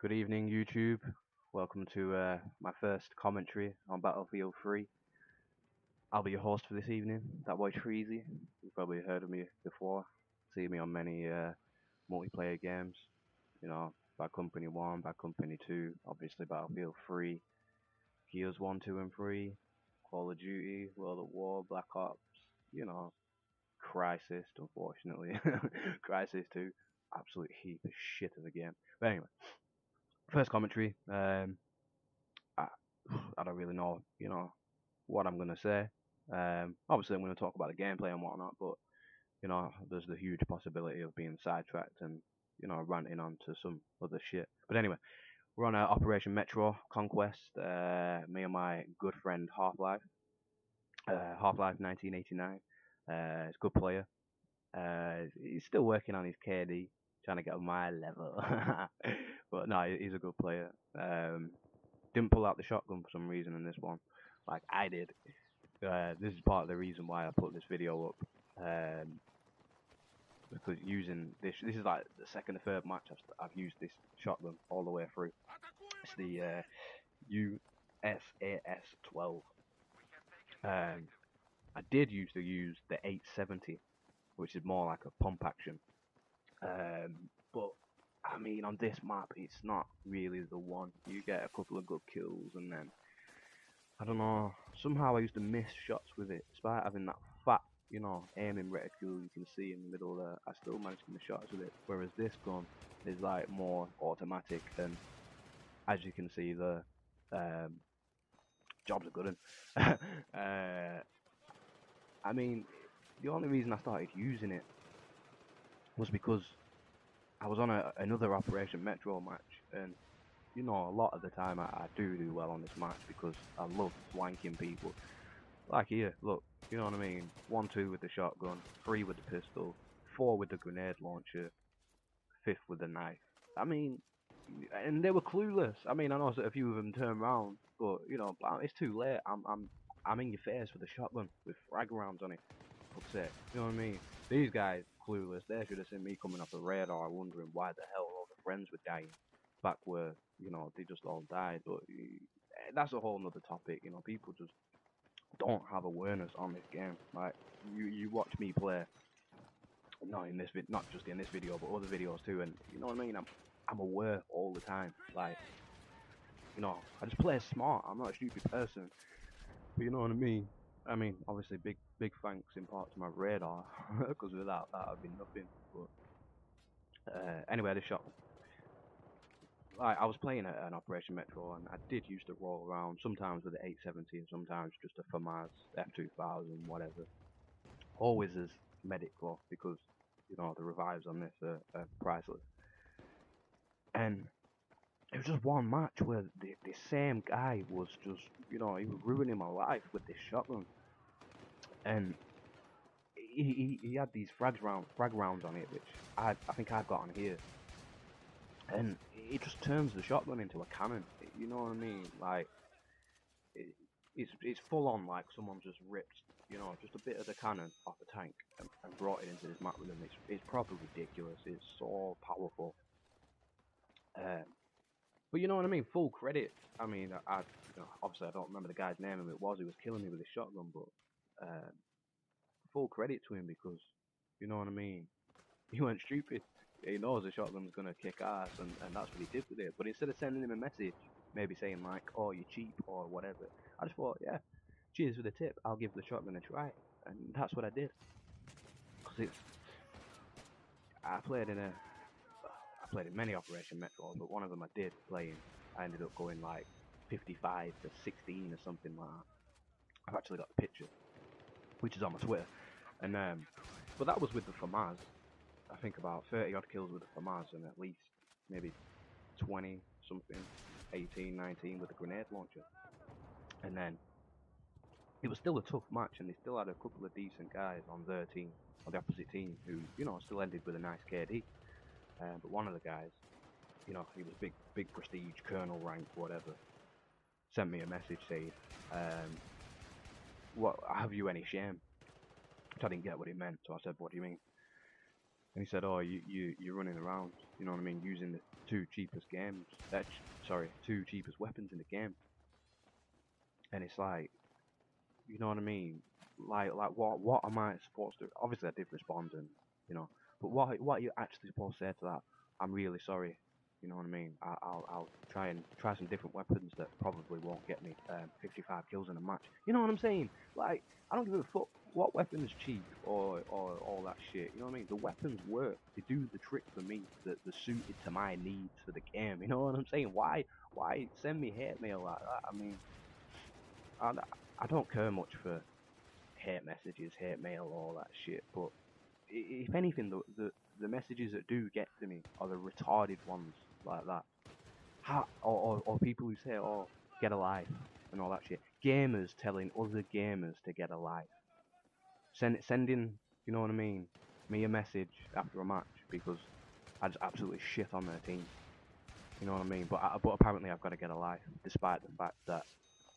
Good evening, YouTube. Welcome to my first commentary on Battlefield 3. I'll be your host for this evening, that boy Treezy. You've probably heard of me before. See me on many multiplayer games. You know, Bad Company 1, Bad Company 2, obviously Battlefield 3, Gears 1, 2, and 3, Call of Duty, World at War, Black Ops, you know, Crisis, unfortunately. Crisis 2, absolute heap of shit of a game. But anyway. First commentary. I, I don't really know, what I'm gonna say. Obviously, I'm gonna talk about the gameplay and whatnot, but there's the huge possibility of being sidetracked and ranting onto some other shit. But anyway, we're on Operation Metro Conquest. Me and my good friend Half-Life 1989. He's a good player. He's still working on his KD, trying to get on my level. But no, he's a good player. Didn't pull out the shotgun for some reason in this one, like I did. This is part of the reason why I put this video up. Because using this is like the second or third match I've used this shotgun all the way through. It's the USAS-12. I did used to use the 870, which is more like a pump action. But I mean, on this map, it's not really the one. You get a couple of good kills, and then I don't know. Somehow I used to miss shots with it, despite having that fat, aiming reticule you can see in the middle there. I still managed to miss shots with it. Whereas this gun is like more automatic, and as you can see, the jobs are good. I mean, the only reason I started using it was because I was on another Operation Metro match, and a lot of the time I do well on this match because I love flanking people. Like here, look, you know what I mean? 1, 2 with the shotgun, 3 with the pistol, 4 with the grenade launcher, 5th with the knife. I mean, and they were clueless. I mean, I know that a few of them turned around, but it's too late. I'm in your face with a shotgun with frag rounds on it. Fuck's sake, you know what I mean? These guys clueless. They should have seen me coming off the radar, wondering why the hell all the friends were dying. Back where they just all died. But that's a whole nother topic. People just don't have awareness on this game. Like you watch me play, not just in this video, but other videos too, and you know what I mean. I'm aware all the time. Like I just play smart. I'm not a stupid person. But you know what I mean. I mean, obviously, big thanks in part to my radar, because without that, I'd be nothing. But anyway, the shot. I was playing an Operation Metro, and I did used to roll around, sometimes with the 870, and sometimes just a FAMAS, F2000, whatever. Always as medic though, because the revives on this are priceless. And it was just one match where the same guy was just, he was ruining my life with this shotgun. And he had these frag rounds on it, which I think I've got on here. And it just turns the shotgun into a cannon. You know what I mean? Like, it's full on like someone just ripped, just a bit of the cannon off the tank and brought it into this map with them. It's probably ridiculous. It's so powerful. But you know what I mean? Full credit. I mean, obviously I don't remember the guy's name, who it was. He was killing me with his shotgun, but full credit to him because, you know what I mean? He weren't stupid. He knows the shotgun's gonna kick ass, and that's what he did with it. But instead of sending him a message, maybe saying like, "Oh, you're cheap" or whatever, I just thought, yeah, cheers for the tip. I'll give the shotgun a try, and that's what I did. Cause I played in many Operation Metros, but one of them I did playing. I ended up going like 55 to 16 or something like that. I've actually got the picture, which is on my Twitter, and but that was with the FAMAS. I think about 30 odd kills with the FAMAS and at least maybe 20 something, 18, 19 with the grenade launcher. And then it was still a tough match, and they still had a couple of decent guys on their team, on the opposite team, who still ended with a nice KD. But one of the guys, he was big prestige, colonel rank, whatever, sent me a message saying, "What? Have you any shame?" Which I didn't get what he meant, so I said, "What do you mean?" And he said, "Oh, you're running around You know what I mean? Using the two cheapest games. Sorry, two cheapest weapons in the game. And it's like, you know what I mean? Like what am I supposed to? Obviously, I did respond, and you know, but what are you actually supposed to say to that? I'm really sorry. You know what I mean? I'll try some different weapons that probably won't get me 55 kills in a match. You know what I'm saying? Like, I don't give a fuck what weapon's cheap or all that shit. You know what I mean? The weapons work. They do the trick for me. They're suited to my needs for the game. You know what I'm saying? Why send me hate mail like that? I mean, I, I don't care much for hate messages, hate mail, all that shit. But if anything, the messages that do get to me are the retarded ones like that. Or people who say, "Oh, get a life" and all that shit. Gamers telling other gamers to get a life. Sending, you know what I mean, me a message after a match because I just absolutely shit on their team. You know what I mean? But apparently I've got to get a life, despite the fact that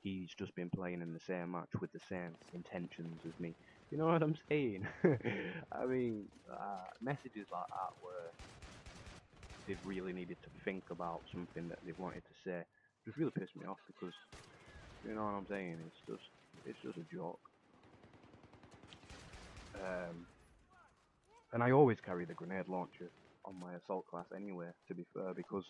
he's just been playing in the same match with the same intentions as me. You know what I'm saying? I mean, messages like that where they've really needed to think about something that they wanted to say just really pissed me off because, you know what I'm saying? It's just a joke. And I always carry the grenade launcher on my assault class anyway, to be fair, because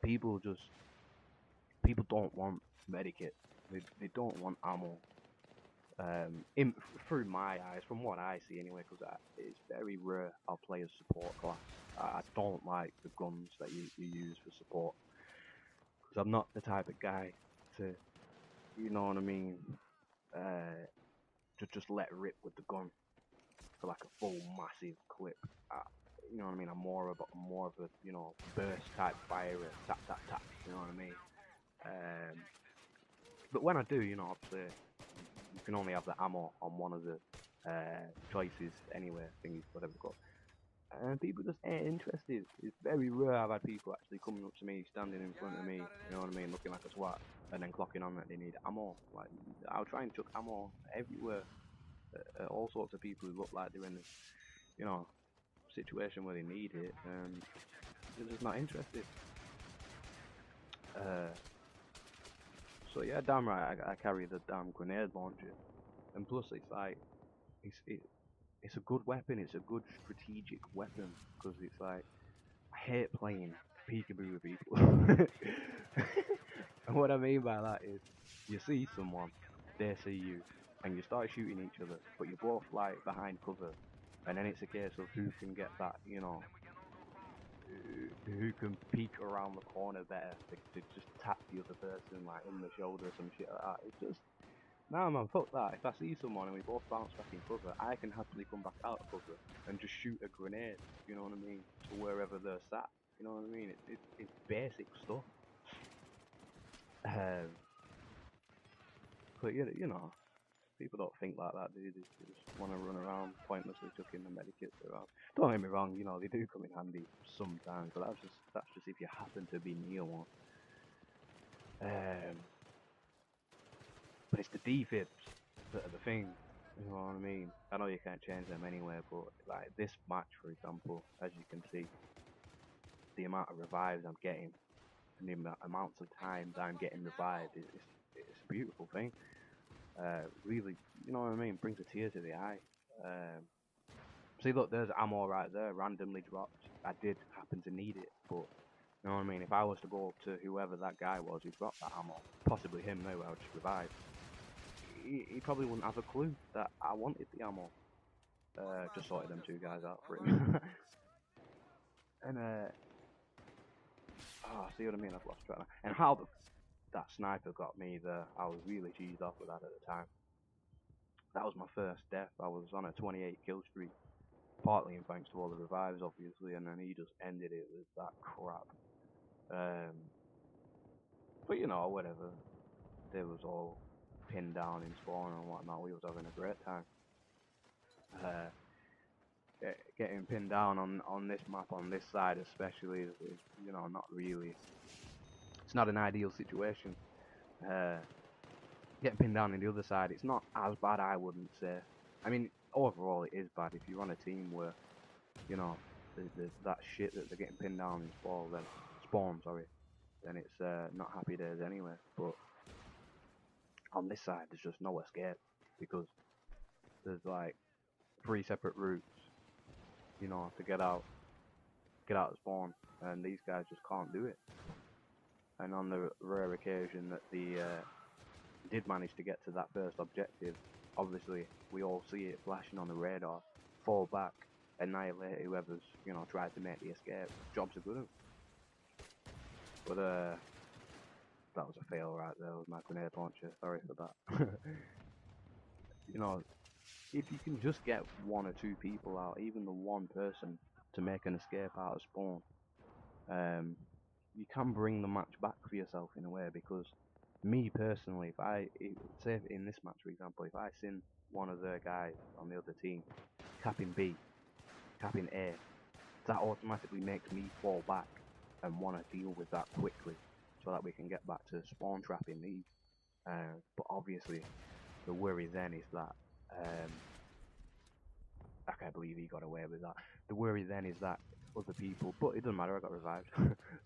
people just people don't want medikit. They don't want ammo. Through my eyes, from what I see anyway, because it's very rare I'll play as support class. I don't like the guns that you use for support, because I'm not the type of guy to, you know what I mean, to just let rip with the gun for like a full massive clip. You know what I mean? I'm more of a burst type fire, tap tap tap. You know what I mean? But when I do, obviously you can only have the ammo on one of the choices anyway, thingies, whatever it's called. And people just ain't interested. It's very rare I've had people actually coming up to me, standing in front of me, you know what I mean, looking like a swat, and then clocking on that they need ammo. Like, I'll try and chuck ammo everywhere at all sorts of people who look like they're in this, situation where they need it, and they're just not interested. So yeah, damn right, I carry the damn grenade launcher, and plus it's like, it's a good weapon. It's a good strategic weapon because it's like, I hate playing peekaboo with people. And what I mean by that is, you see someone, they see you, and you start shooting each other, but you're both like behind cover, and then it's a case of who can get that, who can peek around the corner better to just tap the other person like in the shoulder or some shit like that. It's just, nah, man, fuck that. If I see someone and we both bounce back in cover, I can happily come back out of cover and just shoot a grenade, you know what I mean, to wherever they're sat. You know what I mean? It's basic stuff. But people don't think like that, do they? They just want to run around pointlessly chucking the medikits around. Don't get me wrong, they do come in handy sometimes, but that's just if you happen to be near one. But it's the defibs that are the thing. You know what I mean? I know you can't change them anyway, but like this match, for example, as you can see, the amount of revives I'm getting and the amounts of times I'm getting revived, it's a beautiful thing. Really, you know what I mean? Brings a tear to the eye. See, look, there's ammo right there, randomly dropped. I did happen to need it, but you know what I mean? If I was to go up to whoever that guy was who dropped that ammo, possibly him now, I would just revive. He probably wouldn't have a clue that I wanted the ammo. Just sorted them two guys out for him. And see what I mean? I've lost track now. And how that sniper got me there, I was really cheesed off with that at the time. That was my first death. I was on a 28 kill streak, partly in thanks to all the revives, obviously, and then he just ended it with that crap. But whatever. They was all pinned down in spawn and whatnot. We was having a great time. Getting pinned down on this map, on this side especially, is not really. It's not an ideal situation. Getting pinned down on the other side, it's not as bad, I wouldn't say. I mean, overall it is bad if you're on a team where, that shit that they're getting pinned down in spawn, sorry, then it's not happy days anyway. But on this side, there's just no escape because there's like 3 separate routes, to get out of spawn, and these guys just can't do it. And on the rare occasion that they did manage to get to that first objective, obviously we all see it flashing on the radar, fall back, annihilate whoever's tried to make the escape. Jobs are good. But that was a fail right there with my grenade launcher. Sorry for that. If you can just get 1 or 2 people out, even the 1 person, to make an escape out of spawn, you can bring the match back for yourself in a way. Because me personally, say in this match for example, if I seen one of the guys on the other team capping B, capping A, that automatically makes me fall back and want to deal with that quickly so that we can get back to spawn trapping these. But obviously the worry then is that I can't believe he got away with that. The worry then is that other people, but it doesn't matter, I got revived.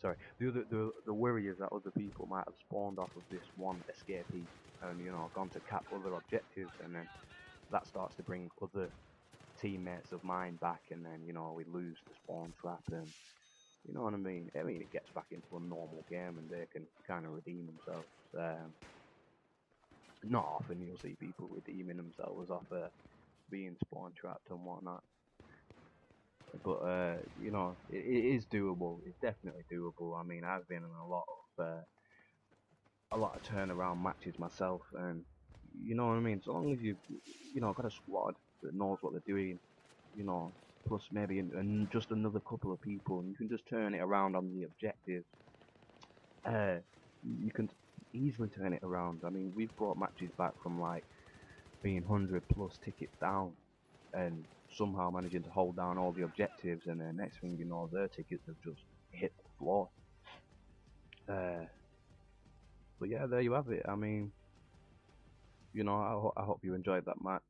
Sorry. The worry is that other people might have spawned off of this one escapee and gone to cap other objectives, and then that starts to bring other teammates of mine back, and then we lose the spawn trap, and you know what I mean. It gets back into a normal game, and they can kind of redeem themselves. Not often you'll see people redeeming themselves off being spawn trapped and whatnot. But it is doable. It's definitely doable. I mean, I've been in a lot of turnaround matches myself, and you know what I mean. So long as you got a squad that knows what they're doing, plus maybe just another couple of people, and you can just turn it around on the objective. You can easily turn it around. I mean, we've brought matches back from like being 100+ tickets down, and somehow managing to hold down all the objectives, and then next thing you know, their tickets have just hit the floor. But yeah, there you have it. I mean, I hope you enjoyed that match.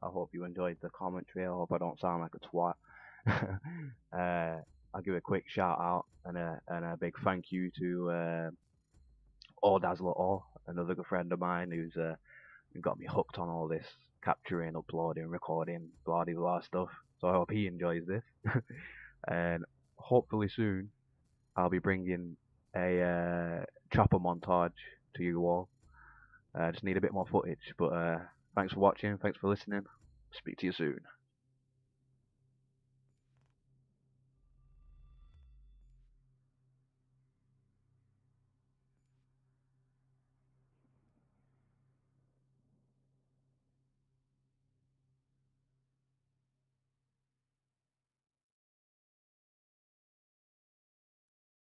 I hope you enjoyed the commentary. I hope I don't sound like a twat. I'll give a quick shout out and a big thank you to Dazzler, another good friend of mine who's got me hooked on all this capturing, uploading, recording, blah blah stuff. So I hope he enjoys this. And hopefully soon I'll be bringing a chopper montage to you all. I just need a bit more footage, but thanks for watching, thanks for listening. Speak to you soon.